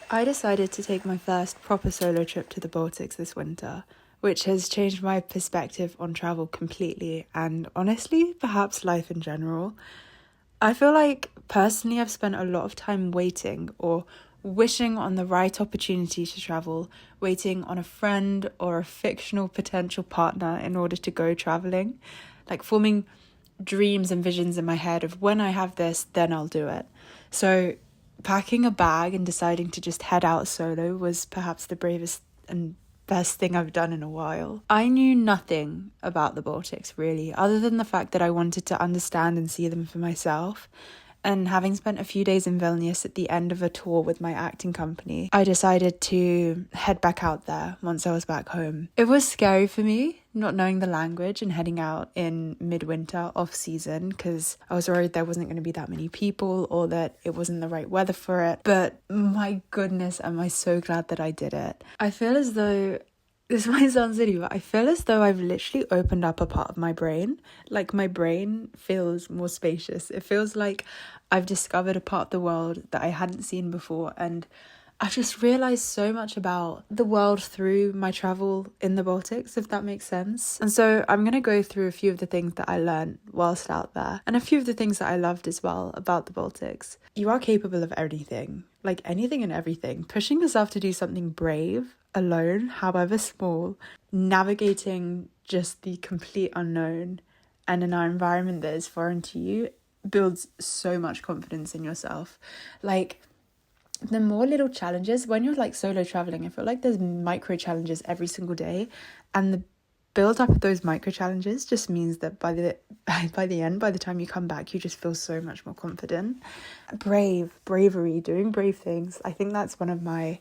I decided to take my first proper solo trip to the Baltics this winter, which has changed my perspective on travel completely and honestly, perhaps life in general. I feel like personally I've spent a lot of time waiting or wishing on the right opportunity to travel, waiting on a friend or a fictional potential partner in order to go traveling, like forming dreams and visions in my head of when I have this, then I'll do it. So packing a bag and deciding to just head out solo was perhaps the bravest and best thing I've done in a while. I knew nothing about the Baltics really, other than the fact that I wanted to understand and see them for myself. And having spent a few days in Vilnius at the end of a tour with my acting company, I decided to head back out there once I was back home. It was scary for me, not knowing the language and heading out in midwinter off season, because I was worried there wasn't going to be that many people or that it wasn't the right weather for it. But my goodness, am I so glad that I did it. I feel as though this might sound silly, but I feel as though I've literally opened up a part of my brain. Like my brain feels more spacious. It feels like I've discovered a part of the world that I hadn't seen before, and I've just realised so much about the world through my travel in the Baltics, if that makes sense. And so I'm going to go through a few of the things that I learned whilst out there, and a few of the things that I loved as well about the Baltics. You are capable of anything, like anything and everything. Pushing yourself to do something brave, alone, however small, navigating just the complete unknown and in an environment that is foreign to you builds so much confidence in yourself. Like, the more little challenges, when you're like solo traveling, I feel like there's micro challenges every single day, and the build up of those micro challenges just means that by the end, by the time you come back, you just feel so much more confident. Bravery, doing brave things. I think that's one of my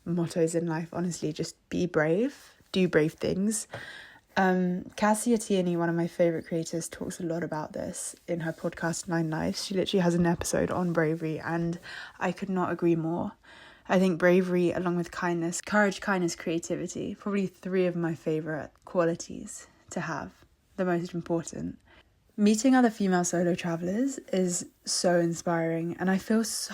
mottos in life, honestly. Just be brave, do brave things. Cassia Tierney, one of my favorite creators, talks a lot about this in her podcast 9 Lives. She literally has an episode on bravery, and I could not agree more. I think bravery, along with kindness, courage, kindness, creativity, probably 3 of my favorite qualities to have, the most important. Meeting other female solo travelers is so inspiring, and I felt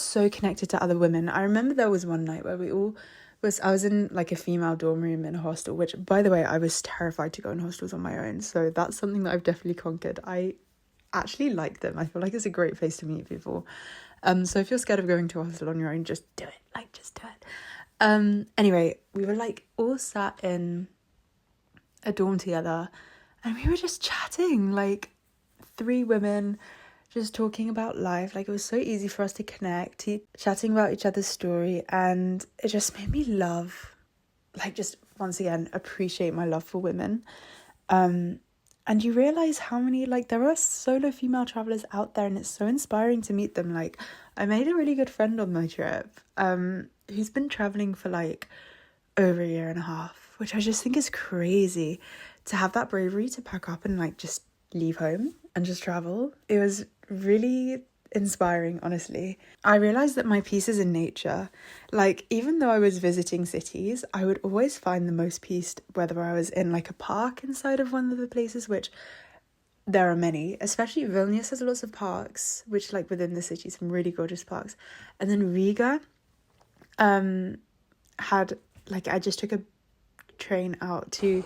so connected to other women. I remember there was one night where I was in like a female dorm room in a hostel, which, by the way, I was terrified to go in hostels on my own. So that's something that I've definitely conquered. I actually like them. I feel like it's a great place to meet people. So if you're scared of going to a hostel on your own, just do it. Just do it. Anyway, we were like all sat in a dorm together, and we were just chatting, like 3 women just talking about life. Like, it was so easy for us to connect, chatting about each other's story, and it just made me love, like, just once again appreciate my love for women. And you realize how many, like, there are solo female travelers out there, and it's so inspiring to meet them. Like, I made a really good friend on my trip, who's been traveling for like over 1.5 years, which I just think is crazy, to have that bravery to pack up and like just leave home and just travel. It was really inspiring, honestly. I realized that my peace is in nature. Like, even though I was visiting cities, I would always find the most peace whether I was in like a park inside of one of the places, which there are many, especially Vilnius has lots of parks, which like within the city, some really gorgeous parks. And then Riga had, like, I just took a train out to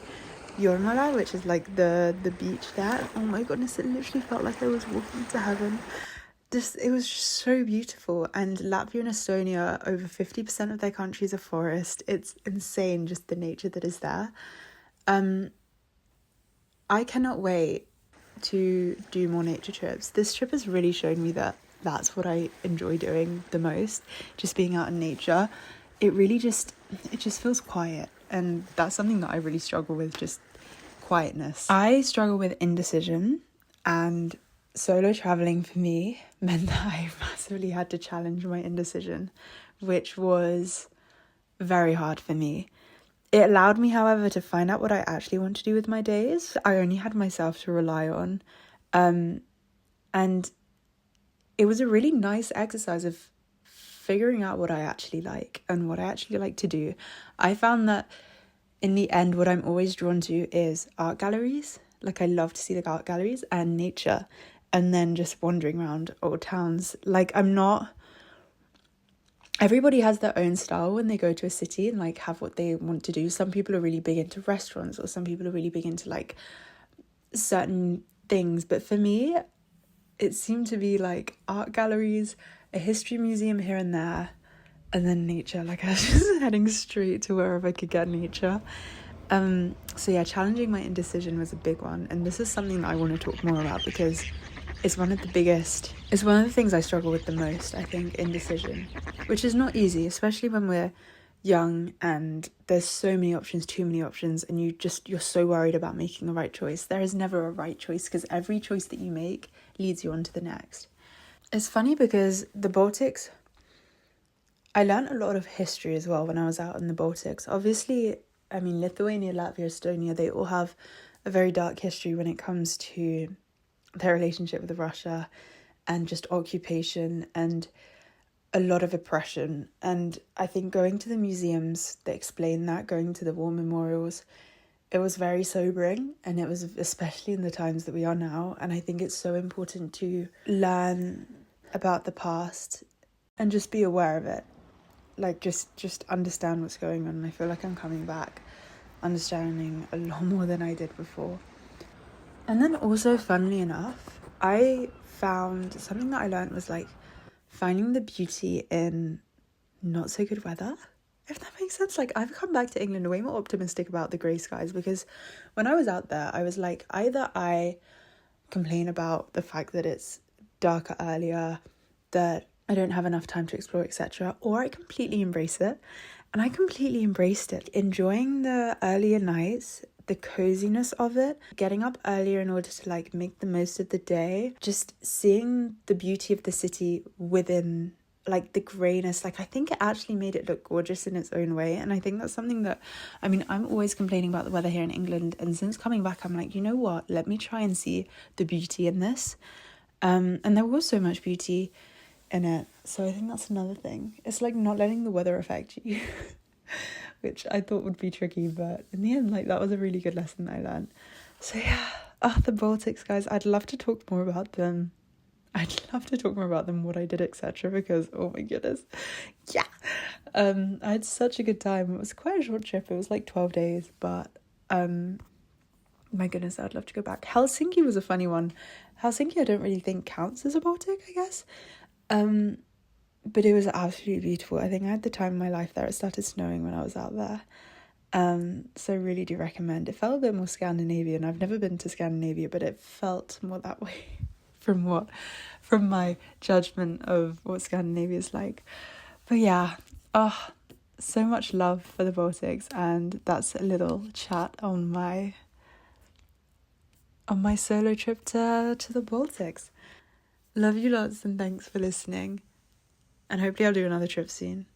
Jormala, which is like the beach there. Oh my goodness, it literally felt like I was walking to heaven. It was just so beautiful. And Latvia and Estonia, over 50% of their countries are forest. It's insane, just the nature that is there. I cannot wait to do more nature trips. This trip has really shown me that that's what I enjoy doing the most, just being out in nature. It just feels quiet, and that's something that I really struggle with, just quietness. I struggle with indecision, and solo traveling for me meant that I massively had to challenge my indecision, which was very hard for me. It allowed me, however, to find out what I actually want to do with my days. I only had myself to rely on, and it was a really nice exercise of figuring out what I actually like and what I actually like to do. I found that in the end, what I'm always drawn to is art galleries. Like, I love to see the art galleries, and nature, and then just wandering around old towns. Like, I everybody has their own style when they go to a city and like have what they want to do. Some people are really big into restaurants, or some people are really big into like certain things, but for me it seemed to be like art galleries, a history museum here and there, and then nature. Like I was just heading straight to wherever I could get nature. So yeah, challenging my indecision was a big one, and this is something that I want to talk more about because it's one of the things I struggle with the most, I think, indecision, which is not easy, especially when we're young and there's so many options, too many options, and you're so worried about making the right choice. There is never a right choice because every choice that you make leads you on to the next. It's funny because the Baltics, I learned a lot of history as well when I was out in the Baltics. Obviously, I mean, Lithuania, Latvia, Estonia, they all have a very dark history when it comes to their relationship with Russia and just occupation and a lot of oppression. And I think going to the museums that explain that, going to the war memorials, it was very sobering, and it was especially in the times that we are now. And I think it's so important to learn about the past and just be aware of it. Like just understand what's going on. And I feel like I'm coming back understanding a lot more than I did before. And then also, funnily enough, I found something that I learned was like finding the beauty in not so good weather, if that makes sense. Like I've come back to England way more optimistic about the grey skies, because when I was out there I was like, either I complain about the fact that it's darker earlier, that I don't have enough time to explore, etc., or I completely embrace it. And I completely embraced it, enjoying the earlier nights, the coziness of it, getting up earlier in order to like make the most of the day, just seeing the beauty of the city within like the greyness. Like I think it actually made it look gorgeous in its own way. And I think that's something that, I mean, I'm always complaining about the weather here in England, and since coming back I'm like, you know what, let me try and see the beauty in this. And there was so much beauty in it. So I think that's another thing. It's like not letting the weather affect you, which I thought would be tricky, but in the end, like that was a really good lesson that I learned. So yeah, the Baltics, guys, I'd love to talk more about them. What I did, etc., because oh my goodness, yeah, I had such a good time. It was quite a short trip. It was like 12 days, but my goodness, I'd love to go back. Helsinki was a funny one. Helsinki I don't really think counts as a Baltic, I guess. But it was absolutely beautiful. I think I had the time of my life there. It started snowing when I was out there. So I really do recommend. It felt a bit more Scandinavian. I've never been to Scandinavia, but it felt more that way from my judgment of what Scandinavia is like. But yeah, so much love for the Baltics, and that's a little chat on my solo trip to the Baltics. Love you lots, and thanks for listening. And hopefully I'll do another trip soon.